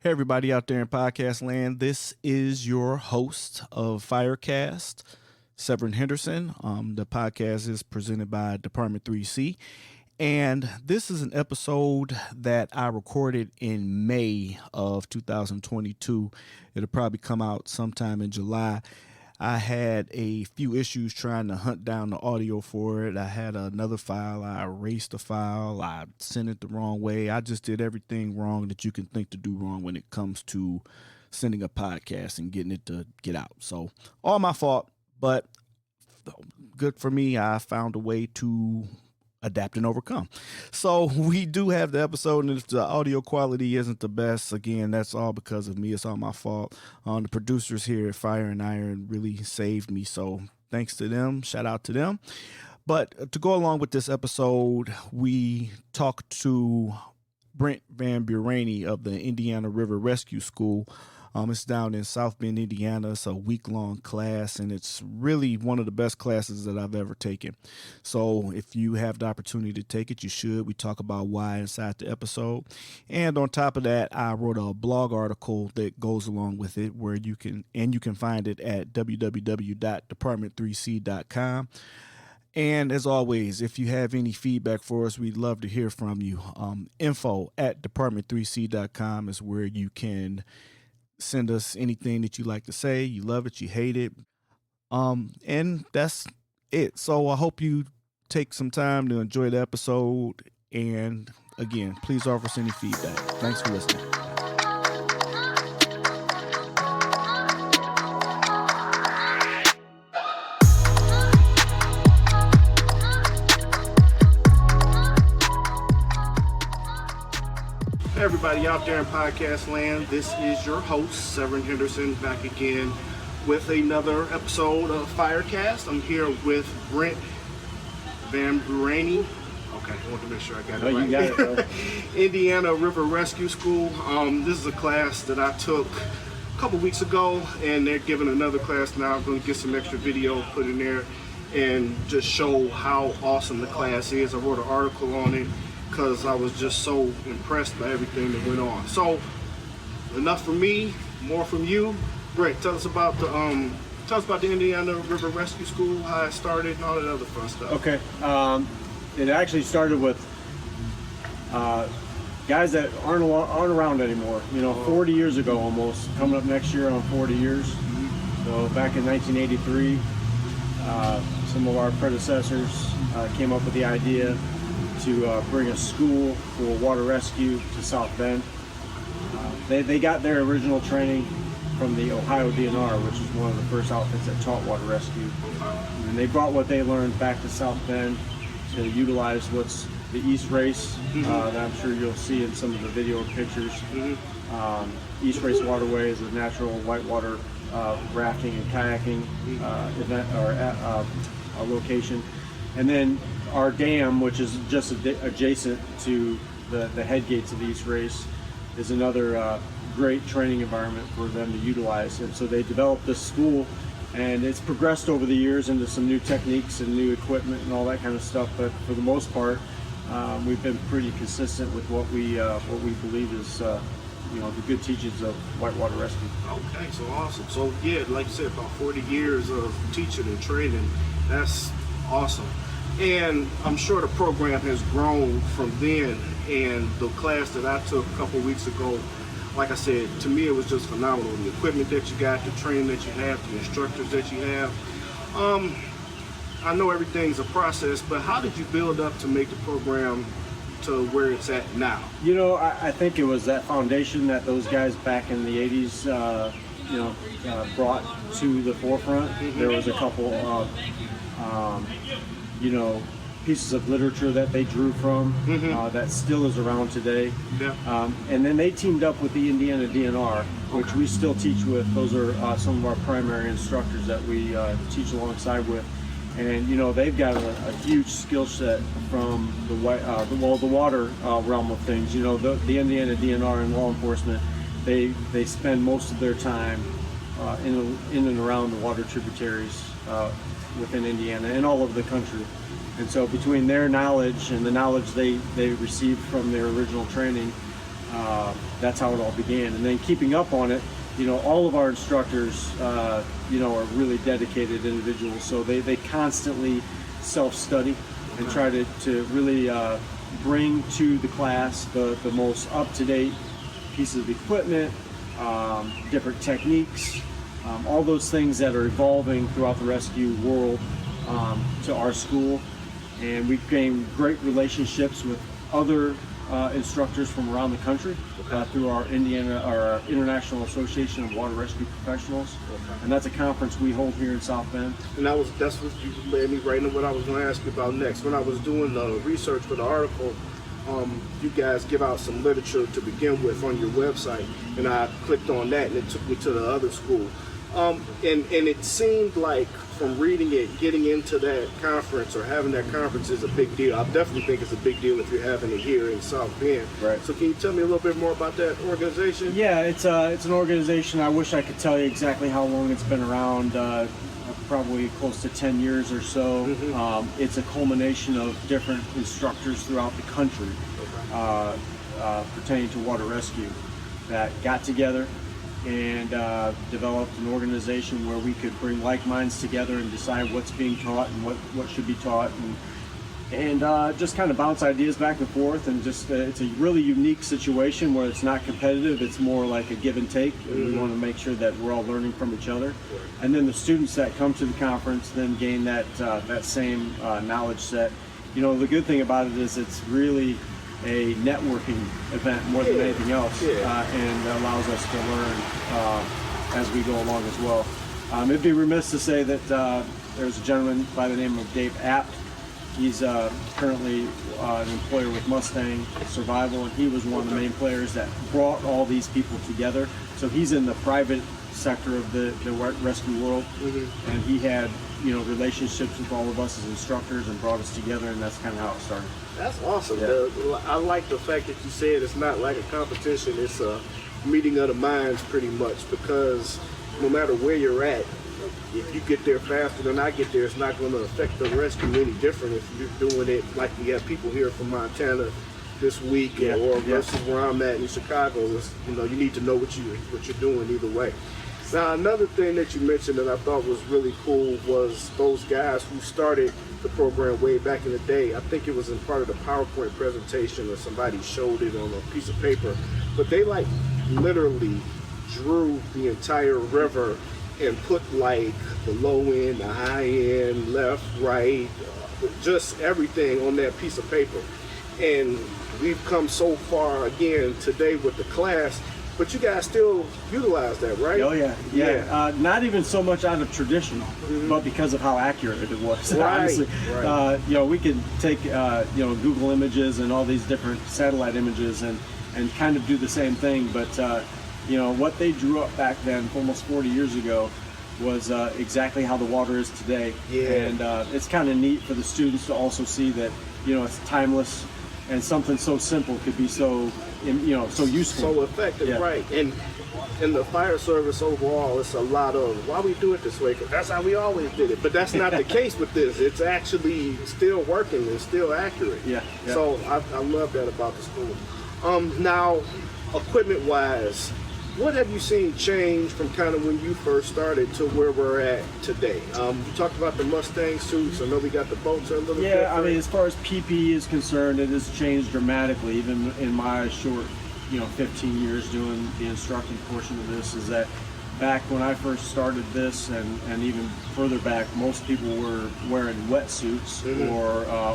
Hey, everybody out there in podcast land. This is your host of Firecast, Severin Henderson. The podcast is presented by Department 3C. And this is an episode that I recorded in May of 2022. It'll probably come out sometime in July. I had a few issues trying to hunt down the audio for it. I had another file. I erased the file. I sent it the wrong way. I just did everything wrong that you can think to do wrong when it comes to sending a podcast and getting it to get out. So all my fault, but good for me. I found a way to adapt and overcome. So we do have the episode, and if the audio quality isn't the best, again, that's all because of me. It's all my fault. The producers here at Fire and Iron really saved me, so thanks to them. Shout out to them. But to go along with this episode, we talked to Brent VanBruaene of the Indiana River Rescue School. It's down in South Bend, Indiana. It's a week-long class, and it's really one of the best classes that I've ever taken. So if you have the opportunity to take it, you should. We talk about why inside the episode. And on top of that, I wrote a blog article that goes along with it where you can find it at www.department3c.com. And as always, if you have any feedback for us, we'd love to hear from you. Info@department3c.com is where you can send us anything that you like to say. You love it, you hate it. And that's it. So I hope you take some time to enjoy the episode. And again, please offer us any feedback. Thanks for listening. Hey, everybody out there in podcast land, this is your host, Severin Henderson, back again with another episode of Firecast. I'm here with Brent VanBruaene. Okay, I want to make sure I got it right. You got it, bro. Indiana River Rescue School. This is a class that I took a couple weeks ago, and they're giving another class now. I'm going to get some extra video put in there and just show how awesome the class is. I wrote an article on it because I was just so impressed by everything that went on. So enough from me, more from you. Brent, tell us about the Indiana River Rescue School, how it started, and all that other fun stuff. Okay, it actually started with guys that aren't around anymore. 40 years ago almost. Coming up next year on 40 years. Mm-hmm. So back in 1983, some of our predecessors came up with the idea to bring a school for water rescue to South Bend. They got their original training from the Ohio DNR, which is one of the first outfits that taught water rescue. And they brought what they learned back to South Bend to utilize what's the East Race, that I'm sure you'll see in some of the video pictures. East Race Waterway is a natural whitewater rafting and kayaking event or a location. And then our dam, which is just adjacent to the head gates of the East Race, is another great training environment for them to utilize. And so they developed this school, and it's progressed over the years into some new techniques and new equipment and all that kind of stuff. But for the most part, we've been pretty consistent with what we believe is the good teachings of whitewater rescue. Okay, so awesome. So yeah, like you said, about 40 years of teaching and training. That's awesome. And I'm sure the program has grown from then, and the class that I took a couple weeks ago, like I said, to me it was just phenomenal. The equipment that you got, the training that you have, the instructors that you have. I know everything's a process, but how did you build up to make the program to where it's at now? I think it was that foundation that those guys back in the 80s brought to the forefront. Mm-hmm. There was a couple of pieces of literature that they drew from, that still is around today. Yeah. And then they teamed up with the Indiana DNR, which we still teach with. Those are some of our primary instructors that we teach alongside with. And they've got a huge skill set from the water realm of things. The Indiana DNR and law enforcement, they spend most of their time in and around the water tributaries within Indiana and all over the country. And so between their knowledge and the knowledge they received from their original training, that's how it all began. And then keeping up on it, all of our instructors, are really dedicated individuals. So they constantly self-study and try to really bring to the class the most up-to-date pieces of equipment, different techniques, all those things that are evolving throughout the rescue world to our school. And we've gained great relationships with other instructors from around the country through our International Association of Water Rescue Professionals, and that's a conference we hold here in South Bend. And that's what you led me right into what I was going to ask you about next. When I was doing the research for the article, you guys give out some literature to begin with on your website, and I clicked on that, and it took me to the other school. And it seemed like from reading it, getting into that conference or having that conference is a big deal. I definitely think it's a big deal if you're having it here in South Bend. Right. So can you tell me a little bit more about that organization? Yeah, it's an organization. I wish I could tell you exactly how long it's been around. Probably close to 10 years or so. Mm-hmm. It's a culmination of different instructors throughout the country pertaining to water rescue that got together and developed an organization where we could bring like minds together and decide what's being taught and what should be taught, and just kind of bounce ideas back and forth, and just it's a really unique situation where it's not competitive, it's more like a give and take, and we want to make sure that we're all learning from each other. And then the students that come to the conference then gain that same knowledge set. The good thing about it is it's really a networking event more than anything else, and allows us to learn as we go along as well. It'd be remiss to say that there's a gentleman by the name of Dave Apt. He's currently an employer with Mustang Survival, and he was one of the main players that brought all these people together. So he's in the private sector of the rescue world, and he had relationships with all of us as instructors and brought us together, and that's kind of how it started. That's awesome. Yeah. I like the fact that you said it's not like a competition, it's a meeting of the minds pretty much, because no matter where you're at, if you get there faster than I get there, it's not going to affect the rescue any different if you're doing it like we have people here from Montana this week versus where I'm at in Chicago. You need to know what you're doing either way. Now, another thing that you mentioned that I thought was really cool was those guys who started the program way back in the day. I think it was in part of the PowerPoint presentation, or somebody showed it on a piece of paper, but they literally drew the entire river and put the low end, the high end, left, right, just everything on that piece of paper. And we've come so far again today with the class, but you guys still utilize that, right? Oh yeah. Not even so much out of tradition, but because of how accurate it was. Right. Honestly, right. We could take Google images and all these different satellite images and kind of do the same thing, but what they drew up back then, almost 40 years ago, was exactly how the water is today. Yeah. And it's kind of neat for the students to also see that it's timeless, and something so simple could be so useful, so effective. Right. And in the fire service overall, it's a lot of why we do it this way, because that's how we always did it. But that's not the case with this. It's actually still working and still accurate. Yeah. So I love that about the school. Now, equipment wise, what have you seen change from kind of when you first started to where we're at today? You talked about the Mustang suits. I know we got the boats a little bit. Yeah, I mean, as far as PPE is concerned, it has changed dramatically, even in my short, 15 years doing the instructing portion of this, is that back when I first started this, and even further back, most people were wearing wetsuits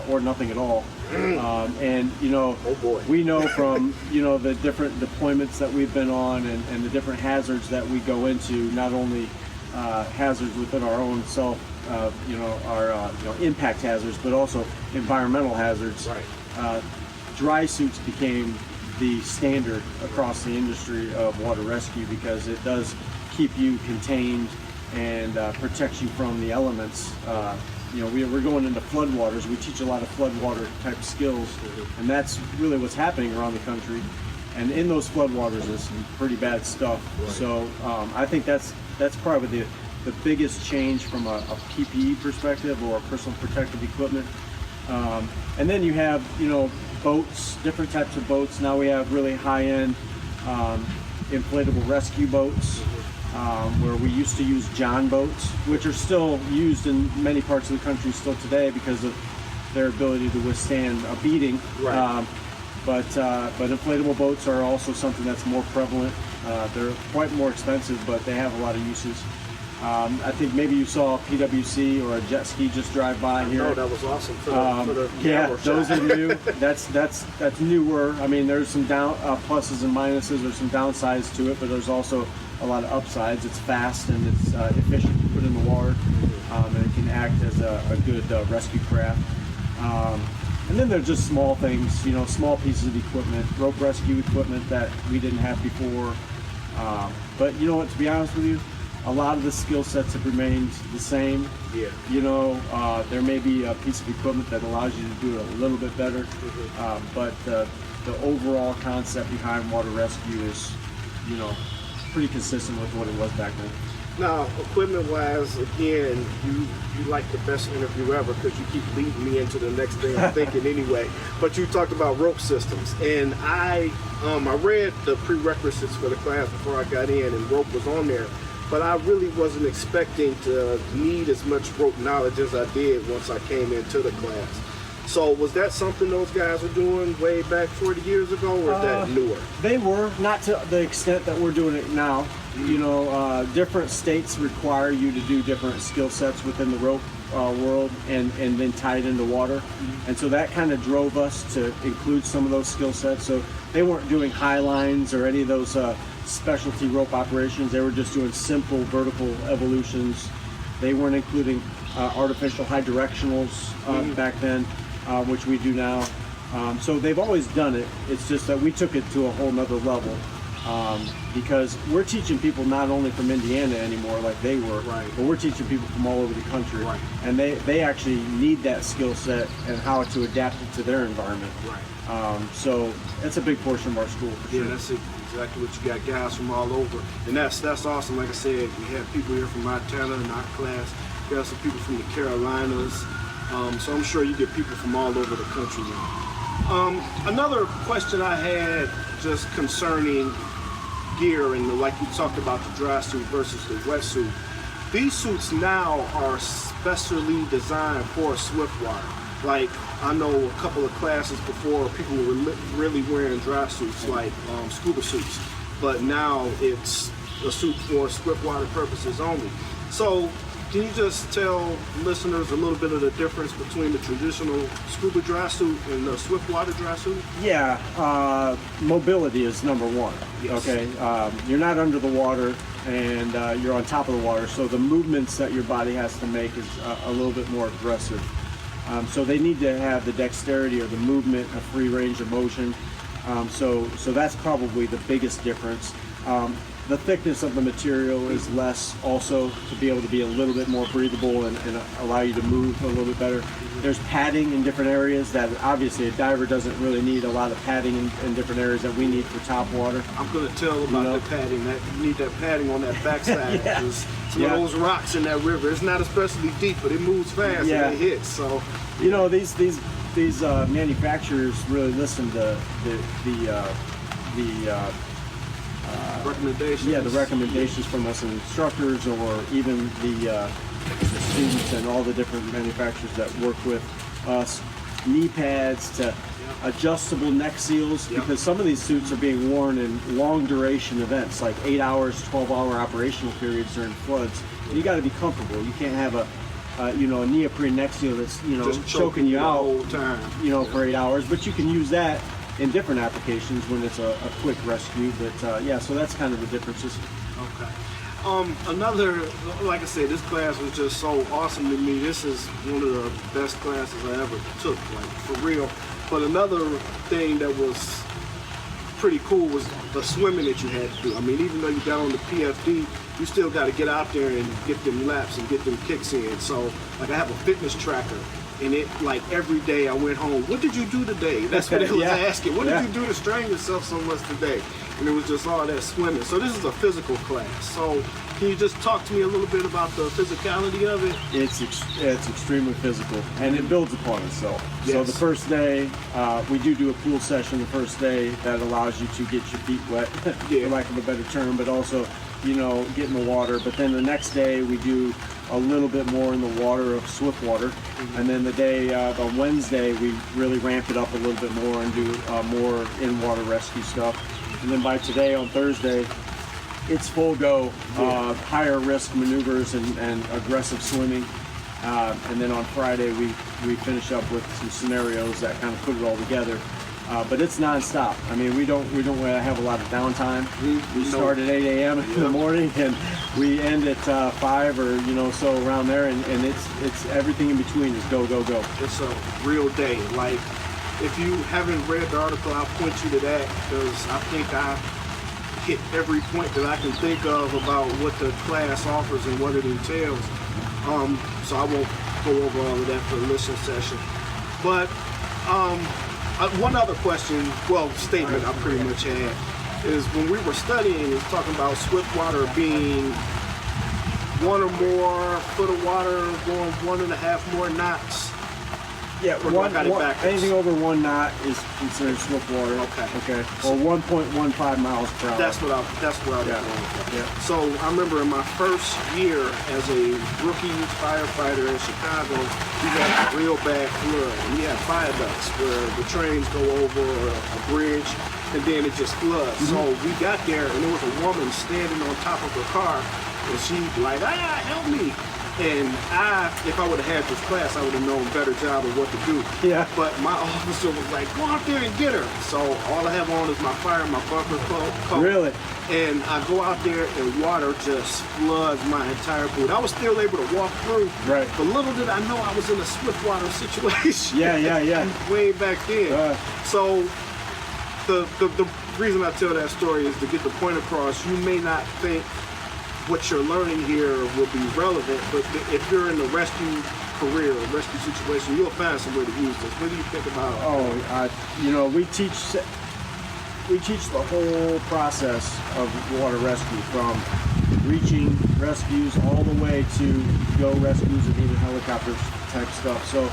or nothing at all. Oh boy. We know from the different deployments that we've been on and the different hazards that we go into, not only hazards within our own self, our impact hazards, but also environmental hazards. Right. Dry suits became the standard across the industry of water rescue, because it does keep you contained and protects you from the elements. We're going into floodwaters. We teach a lot of floodwater type skills, and that's really what's happening around the country. And in those floodwaters is some pretty bad stuff. Right. So I think that's probably the biggest change from a PPE perspective, or personal protective equipment. And then you have boats, different types of boats. Now we have really high-end inflatable rescue boats, where we used to use John boats, which are still used in many parts of the country still today because of their ability to withstand a beating. Right. But inflatable boats are also something that's more prevalent. They're quite more expensive, but they have a lot of uses. I think maybe you saw a PWC or a jet ski just drive by here. No, that was awesome for the Yeah, camera those shot. are new. That's newer. I mean, there's some pluses and minuses. There's some downsides to it, but there's also a lot of upsides. It's fast and it's efficient to put in the water, and it can act as a good rescue craft. And then there's just small things, small pieces of equipment, rope rescue equipment that we didn't have before. But you know what? To be honest with you, a lot of the skill sets have remained the same. Yeah. There may be a piece of equipment that allows you to do it a little bit better, but the overall concept behind water rescue is, pretty consistent with what it was back then. Now, equipment-wise, again, you like the best interview ever because you keep leading me into the next thing I'm thinking anyway. But you talked about rope systems, and I read the prerequisites for the class before I got in, and rope was on there. But I really wasn't expecting to need as much rope knowledge as I did once I came into the class. So was that something those guys were doing way back 40 years ago, or is that newer? They were, not to the extent that we're doing it now. Different states require you to do different skill sets within the rope world and then tie it into water. And so that kind of drove us to include some of those skill sets. So they weren't doing high lines or any of those specialty rope operations. They were just doing simple vertical evolutions. They weren't including artificial high directionals back then, which we do now. So they've always done it. It's just that we took it to a whole nother level, because we're teaching people not only from Indiana anymore like they were, Right. but we're teaching people from all over the country. Right. And they actually need that skill set and how to adapt it to their environment. Right. So that's a big portion of our school for Yeah, sure. that's exactly what you got, guys from all over. And that's awesome. Like I said, we have people here from Montana in our class. We have some people from the Carolinas. So I'm sure you get people from all over the country now. Another question I had just concerning gear, and like you talked about the dry suit versus the wet suit. These suits now are specially designed for swiftwater. Like, I know a couple of classes before, people were really wearing dry suits, like scuba suits. But now it's a suit for swiftwater purposes only. So, can you just tell listeners a little bit of the difference between the traditional scuba dry suit and the swiftwater dry suit? Yeah, mobility is number one. Yes. Okay, you're not under the water and you're on top of the water, so the movements that your body has to make is a little bit more aggressive. So they need to have the dexterity or the movement, a free range of motion. So that's probably the biggest difference. The thickness of the material is less also, to be able to be a little bit more breathable and allow you to move a little bit better. There's padding in different areas that obviously a diver doesn't really need a lot of padding in different areas that we need for top water. I'm going to tell about the padding. That you need that padding on that backside. Yeah. 'Cause some Yeah. of those rocks in that river, it's not especially deep, but it moves fast Yeah. and it hits. So These manufacturers really listen to recommendations. the recommendations from us instructors, or even the students and all the different manufacturers that work with us. Knee pads to adjustable neck seals, because some of these suits are being worn in long duration events, like 8 hours, 12-hour operational periods during floods. You got to be comfortable. You can't have a neoprene neck seal that's Just choking you the out whole time. for 8 hours, but you can use that in different applications when it's a quick rescue. But so that's kind of the differences. Okay. Another, like I said, this class was just so awesome to me. This is one of the best classes I ever took, like for real. But another thing that was pretty cool was the swimming that you had to do. I mean, even though you got on the PFD, you still got to get out there and get them laps and get them kicks in. So, like, I have a fitness tracker And it, like, every day I went home, what did you do today? That's what it was asking. What did you do to strain yourself so much today? And it was just all that swimming. So this is a physical class. So can you just talk to me a little bit about the physicality of it? It's extremely physical, and it builds upon itself. Yes. So the first day, we do a pool session the first day that allows you to get your feet wet, for lack of a better term, but also, you know, get in the water. But then the next day we do a little bit more in the water of swift water, and then the day on Wednesday we really ramp it up a little bit more and do more in water rescue stuff. And then by today on Thursday, it's full go, higher risk maneuvers and aggressive swimming. And then on Friday we finish up with some scenarios that kind of put it all together. But it's nonstop. I mean, we don't have a lot of downtime. We start at 8 a.m. in the morning and we end at 5 or, you know, so around there. And it's everything in between is go, go, go. It's a real day. Like, if you haven't read the article, I'll point you to that, because I think I hit every point that I can think of about what the class offers and what it entails. So I won't go over all of that for the listening session. But one other question, statement I pretty much had, is when we were studying, it's talking about swift water being 1 or more foot of water going 1.5 more knots. Yeah, anything over 1 knot is considered swift water. Okay. Or 1.15 miles per hour. That's what I was going with. Yeah. So I remember in my first year as a rookie firefighter in Chicago, we had a real bad flood. We had viaducts where the trains go over a bridge and then it just floods. So we got there and there was a woman standing on top of her car and she'd like, help me. And if I would have had this class, I would have known a better job of what to do. Yeah. But my officer was like, go out there and get her. So all I have on is my fire and my bunker coat. Really? And I go out there and water just floods my entire boot. I was still able to walk through. Right. But little did I know I was in a swift water situation. Yeah. Way back then. So the reason I tell that story is to get the point across. You may not think what you're learning here will be relevant, but if you're in the rescue career or rescue situation, you'll find some way to use this. What do you think about it? We teach the whole process of water rescue, from reaching rescues all the way to go rescues and even helicopter type stuff. So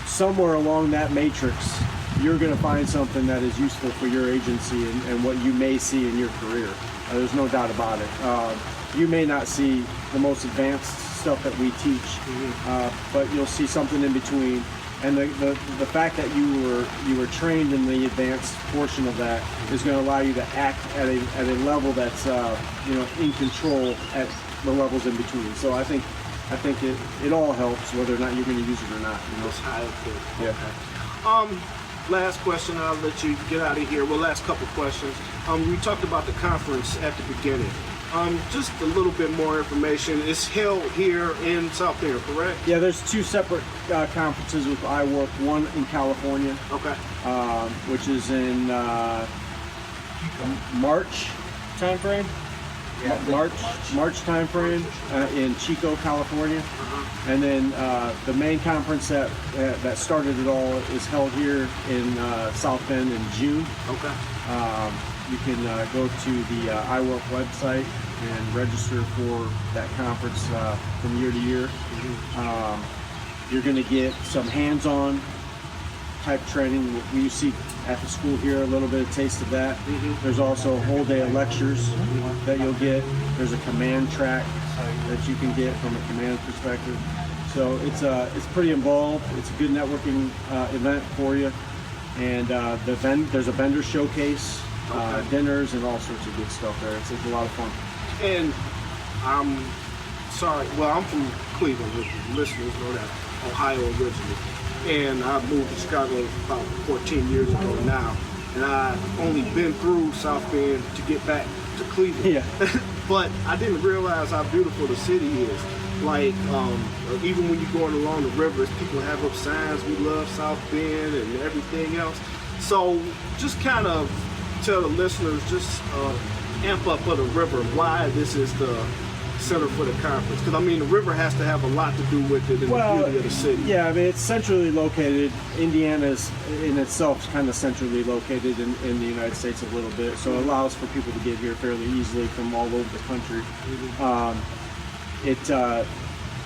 somewhere along that matrix, you're going to find something that is useful for your agency and what you may see in your career. There's no doubt about it. You may not see the most advanced stuff that we teach, but you'll see something in between. And the fact that you were trained in the advanced portion of that is going to allow you to act at a level that's in control at the levels in between. So I think it all helps, whether or not you're going to use it or not. That's how it could. Yeah. Okay. Last question, I'll let you get out of here. Well, last couple questions. We talked about the conference at the beginning. Just a little bit more information. It's held here in South Bend, correct? Yeah, there's 2 separate conferences with IWork. One in California, Okay. Which is in March timeframe. Yeah. March timeframe in Chico, California, and then the main conference that started it all is held here in South Bend in June. Okay. You can go to the IWork website and register for that conference from year to year. You're going to get some hands-on type training. You see at the school here a little bit of taste of that. There's also a whole day of lectures that you'll get. There's a command track that you can get from a command perspective. So it's pretty involved. It's a good networking event for you. And there's a vendor showcase, dinners, and all sorts of good stuff there. It's a lot of fun. And I'm sorry, I'm from Cleveland, if the listeners know that, Ohio originally. And I moved to Chicago about 14 years ago now. And I've only been through South Bend to get back to Cleveland. Yeah. But I didn't realize how beautiful the city is. Like, even when you're going along the rivers, people have up signs, we love South Bend and everything else. So just kind of tell the listeners, just amp up for the river, why this is the center for the conference? Because I mean, the river has to have a lot to do with it and the beauty of the city. Yeah, I mean, it's centrally located. Indiana is in itself kind of centrally located in the United States a little bit, so it allows for people to get here fairly easily from all over the country.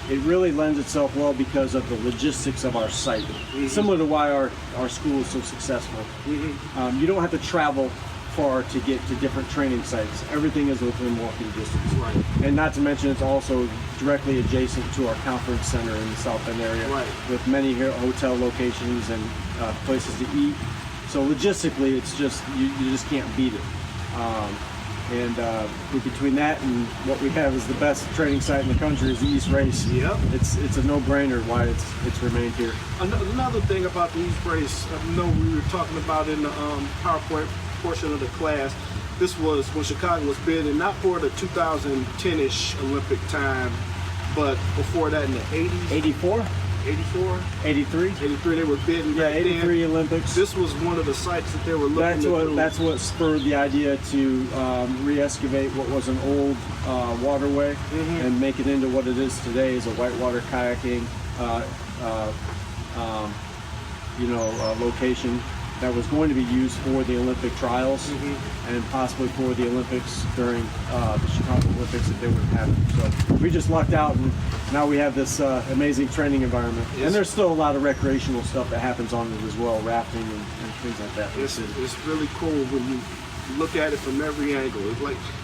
It really lends itself well because of the logistics of our site, similar to why our school is so successful. You don't have to travel far to get to different training sites. Everything is within walking distance. Right. And not to mention, it's also directly adjacent to our conference center in the South Bend area, Right. with many hotel locations and places to eat. So logistically, it's just you just can't beat it. Between that and what we have is the best training site in the country is the East Race. Yep. It's a no-brainer why it's remained here. Another thing about the East Race, I know we were talking about in the PowerPoint portion of the class, this was when Chicago was bidding, not for the 2010-ish Olympic time, but before that in the 80s. 84? 84? 83? 83, they were bidding Yeah, back 83 then. Olympics. This was one of the sites that they were looking to do. That's what spurred the idea to re-excavate what was an old waterway and make it into what it is today, is a whitewater kayaking location that was going to be used for the Olympic trials and possibly for the Olympics during the Chicago Olympics if they would have happened. So we just lucked out, and now we have this amazing training environment. Yes. And there's still a lot of recreational stuff that happens on it as well, rafting and things like that. It's really cool when you look at it from every angle.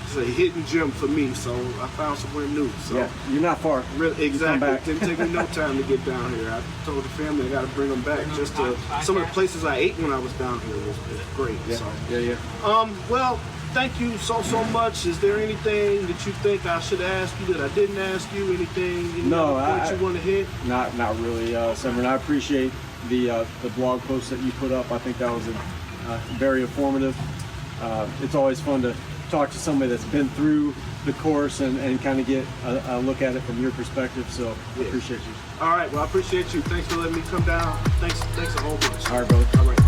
It's a hidden gem for me, so I found somewhere new. So Yeah, you're not far. Really, exactly. Come back. It didn't take me no time to get down here. I told the family I got to bring them back. Just to, some of the places I ate when I was down here was great. Yeah, So. yeah. Well, thank you so much. Is there anything that you think I should ask you that I didn't ask you? Anything? Any other points you want to hit? Not really, Severin. I appreciate the blog post that you put up. I think that was very informative. It's always fun to talk to somebody that's been through the course and kind of get a look at it from your perspective. So I appreciate you. All right. Well, I appreciate you. Thanks for letting me come down. Thanks a whole bunch. All right, brother. All right.